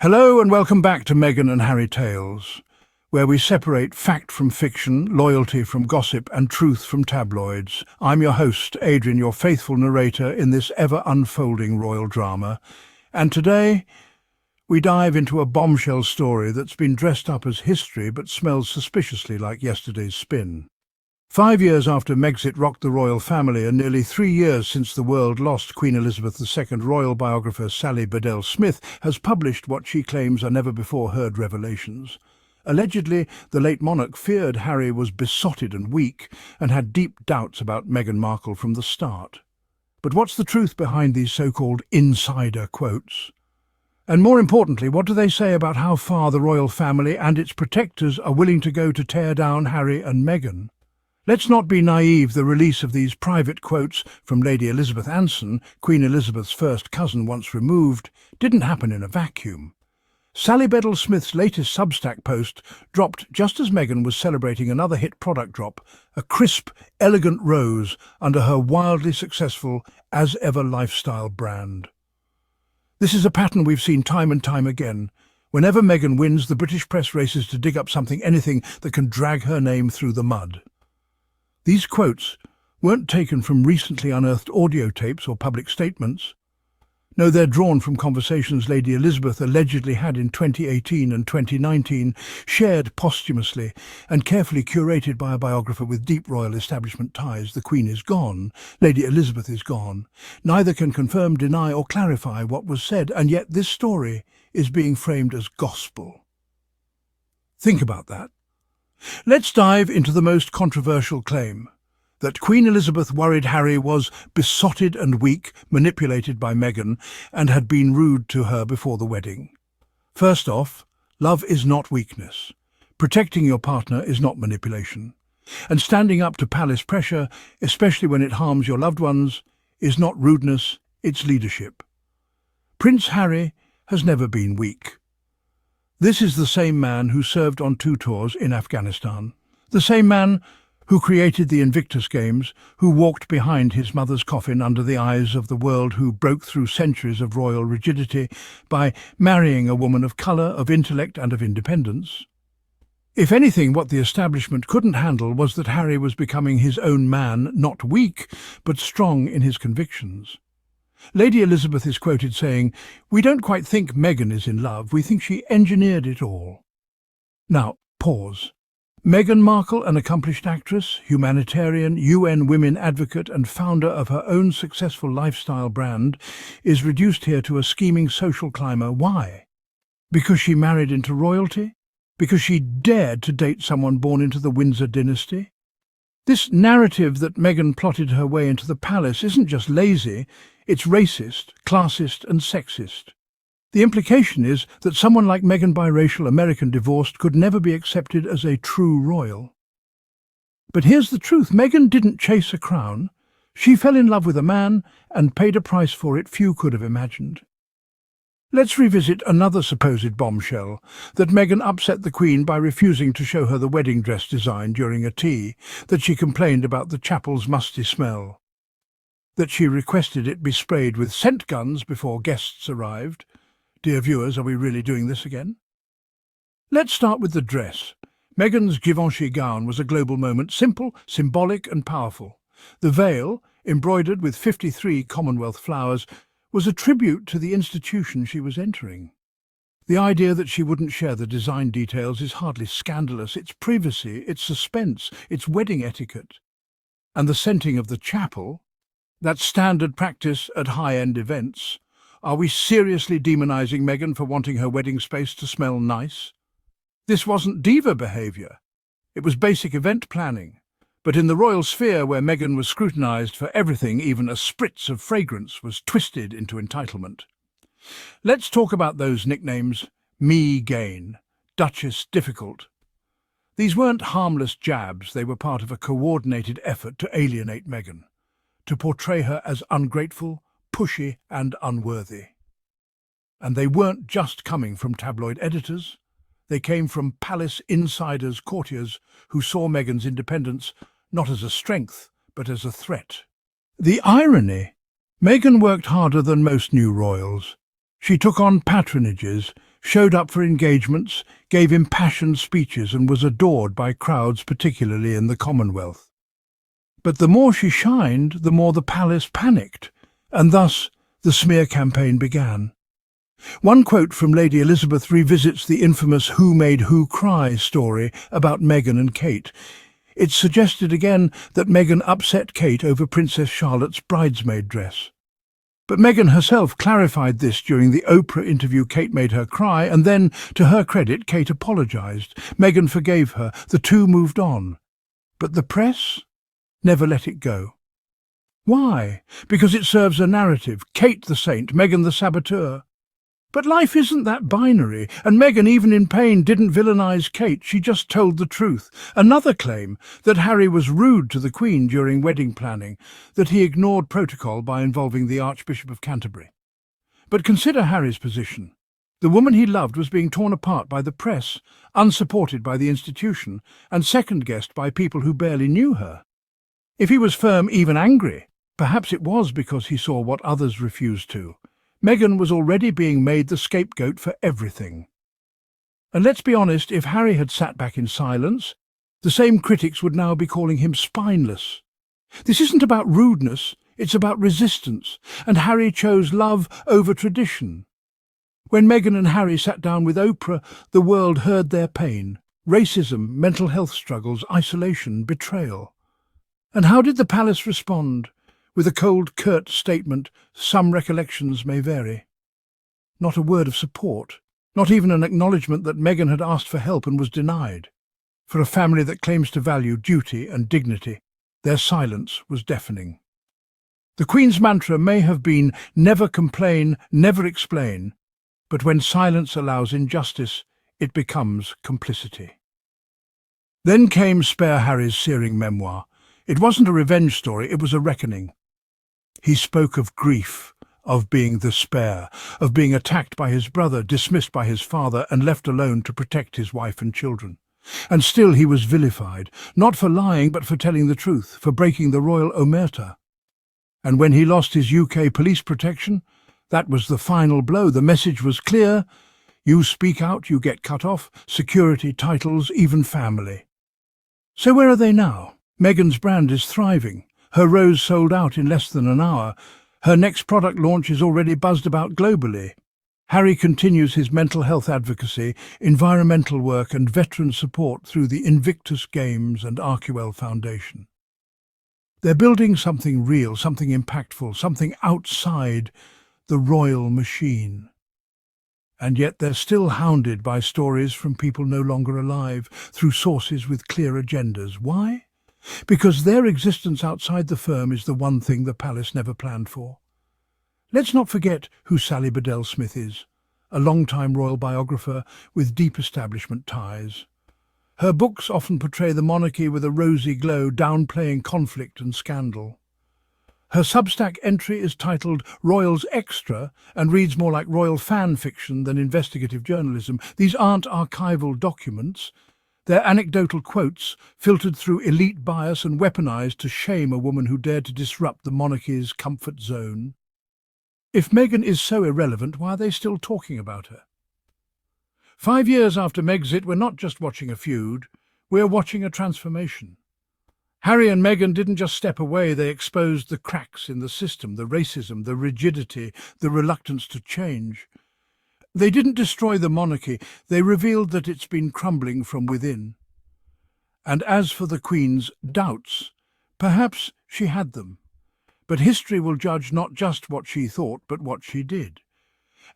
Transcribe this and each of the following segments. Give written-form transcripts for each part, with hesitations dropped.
Hello and welcome back to Meghan and Harry Tales, where we separate fact from fiction, loyalty from gossip and truth from tabloids. I'm your host, Adrian, your faithful narrator in this ever-unfolding royal drama. And today, we dive into a bombshell story that's been dressed up as history but smells suspiciously like yesterday's spin. 5 years after Megxit rocked the royal family and nearly 3 years since the world lost Queen Elizabeth II, royal biographer Sally Bedell Smith has published what she claims are never-before-heard revelations. Allegedly, the late monarch feared Harry was besotted and weak and had deep doubts about Meghan Markle from the start. But what's the truth behind these so-called insider quotes? And more importantly, what do they say about how far the royal family and its protectors are willing to go to tear down Harry and Meghan? Let's not be naive. The release of these private quotes from Lady Elizabeth Anson, Queen Elizabeth's first cousin once removed, didn't happen in a vacuum. Sally Bedell Smith's latest Substack post dropped just as Meghan was celebrating another hit product drop, a crisp, elegant rose under her wildly successful As Ever lifestyle brand. This is a pattern we've seen time and time again. Whenever Meghan wins, the British press races to dig up anything that can drag her name through the mud. These quotes weren't taken from recently unearthed audio tapes or public statements. No, they're drawn from conversations Lady Elizabeth allegedly had in 2018 and 2019, shared posthumously and carefully curated by a biographer with deep royal establishment ties. The Queen is gone. Lady Elizabeth is gone. Neither can confirm, deny or clarify what was said, and yet this story is being framed as gospel. Think about that. Let's dive into the most controversial claim, that Queen Elizabeth worried Harry was besotted and weak, manipulated by Meghan, and had been rude to her before the wedding. First off, love is not weakness. Protecting your partner is not manipulation. And standing up to palace pressure, especially when it harms your loved ones, is not rudeness, it's leadership. Prince Harry has never been weak. This is the same man who served on 2 tours in Afghanistan, the same man who created the Invictus Games, who walked behind his mother's coffin under the eyes of the world, who broke through centuries of royal rigidity by marrying a woman of colour, of intellect and of independence. If anything, what the establishment couldn't handle was that Harry was becoming his own man, not weak, but strong in his convictions. Lady Elizabeth is quoted saying, "We don't quite think Meghan is in love, we think she engineered it all." Now, pause. Meghan Markle, an accomplished actress, humanitarian, UN women advocate and founder of her own successful lifestyle brand, is reduced here to a scheming social climber. Why? Because she married into royalty? Because she dared to date someone born into the Windsor dynasty? This narrative that Meghan plotted her way into the palace isn't just lazy, it's racist, classist and sexist. The implication is that someone like Meghan, biracial, American, divorced, could never be accepted as a true royal. But here's the truth. Meghan didn't chase a crown. She fell in love with a man and paid a price for it few could have imagined. Let's revisit another supposed bombshell, that Meghan upset the Queen by refusing to show her the wedding dress design during a tea, that she complained about the chapel's musty smell, that she requested it be sprayed with scent guns before guests arrived. Dear viewers, are we really doing this again? Let's start with the dress. Meghan's Givenchy gown was a global moment, simple, symbolic and powerful. The veil, embroidered with 53 Commonwealth flowers, was a tribute to the institution she was entering. The idea that she wouldn't share the design details is hardly scandalous. It's privacy, it's suspense, it's wedding etiquette. And the scenting of the chapel, that standard practice at high-end events. Are we seriously demonising Meghan for wanting her wedding space to smell nice? This wasn't diva behaviour. It was basic event planning. But in the royal sphere, where Meghan was scrutinised for everything, even a spritz of fragrance was twisted into entitlement. Let's talk about those nicknames. Me Gain, Duchess Difficult. These weren't harmless jabs, they were part of a coordinated effort to alienate Meghan, to portray her as ungrateful, pushy and unworthy. And they weren't just coming from tabloid editors. They came from palace insiders, courtiers, who saw Meghan's independence not as a strength, but as a threat. The irony: Meghan worked harder than most new royals. She took on patronages, showed up for engagements, gave impassioned speeches and was adored by crowds, particularly in the Commonwealth. But the more she shined, the more the palace panicked, and thus the smear campaign began. One quote from Lady Elizabeth revisits the infamous "Who Made Who Cry" story about Meghan and Kate. It suggested again that Meghan upset Kate over Princess Charlotte's bridesmaid dress. But Meghan herself clarified this during the Oprah interview. Kate made her cry, and then, to her credit, Kate apologised. Meghan forgave her. The two moved on. But the press never let it go. Why? Because it serves a narrative. Kate the saint, Meghan the saboteur. But life isn't that binary, and Meghan, even in pain, didn't villainise Kate. She just told the truth. Another claim, that Harry was rude to the Queen during wedding planning, that he ignored protocol by involving the Archbishop of Canterbury. But consider Harry's position. The woman he loved was being torn apart by the press, unsupported by the institution, and second-guessed by people who barely knew her. If he was firm, even angry, perhaps it was because he saw what others refused to. Meghan was already being made the scapegoat for everything. And let's be honest, if Harry had sat back in silence, the same critics would now be calling him spineless. This isn't about rudeness, it's about resistance, and Harry chose love over tradition. When Meghan and Harry sat down with Oprah, the world heard their pain: racism, mental health struggles, isolation, betrayal. And how did the palace respond? With a cold, curt statement, "Some recollections may vary." Not a word of support, not even an acknowledgement that Meghan had asked for help and was denied. For a family that claims to value duty and dignity, their silence was deafening. The Queen's mantra may have been "never complain, never explain," but when silence allows injustice, it becomes complicity. Then came Spare Harry's searing memoir. It wasn't a revenge story, it was a reckoning. He spoke of grief, of being the spare, of being attacked by his brother, dismissed by his father, and left alone to protect his wife and children. And still he was vilified, not for lying but for telling the truth, for breaking the royal omerta. And when he lost his UK police protection, that was the final blow. The message was clear: you speak out, you get cut off, security, titles, even family. So where are they now? Meghan's brand is thriving. Her rose sold out in less than an hour. Her next product launch is already buzzed about globally. Harry continues his mental health advocacy, environmental work and veteran support through the Invictus Games and Archewell Foundation. They're building something real, something impactful, something outside the royal machine. And yet they're still hounded by stories from people no longer alive, through sources with clear agendas. Why? Because their existence outside the firm is the one thing the palace never planned for. Let's not forget who Sally Bedell Smith is, a long-time royal biographer with deep establishment ties. Her books often portray the monarchy with a rosy glow, downplaying conflict and scandal. Her Substack entry is titled Royals Extra and reads more like royal fan fiction than investigative journalism. These aren't archival documents. They're anecdotal quotes, filtered through elite bias and weaponized to shame a woman who dared to disrupt the monarchy's comfort zone. If Meghan is so irrelevant, why are they still talking about her? 5 years after Megxit, we're not just watching a feud, we're watching a transformation. Harry and Meghan didn't just step away, they exposed the cracks in the system, the racism, the rigidity, the reluctance to change. They didn't destroy the monarchy, they revealed that it's been crumbling from within. And as for the Queen's doubts, perhaps she had them. But history will judge not just what she thought, but what she did.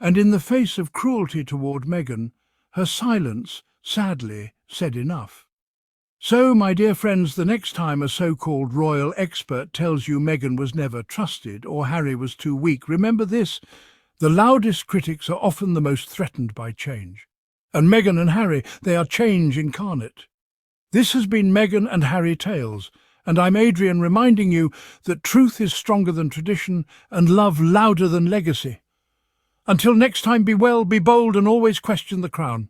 And in the face of cruelty toward Meghan, her silence, sadly, said enough. So, my dear friends, the next time a so-called royal expert tells you Meghan was never trusted or Harry was too weak, remember this: the loudest critics are often the most threatened by change. And Meghan and Harry, they are change incarnate. This has been Meghan and Harry Tales, and I'm Adrian, reminding you that truth is stronger than tradition and love louder than legacy. Until next time, be well, be bold, and always question the crown.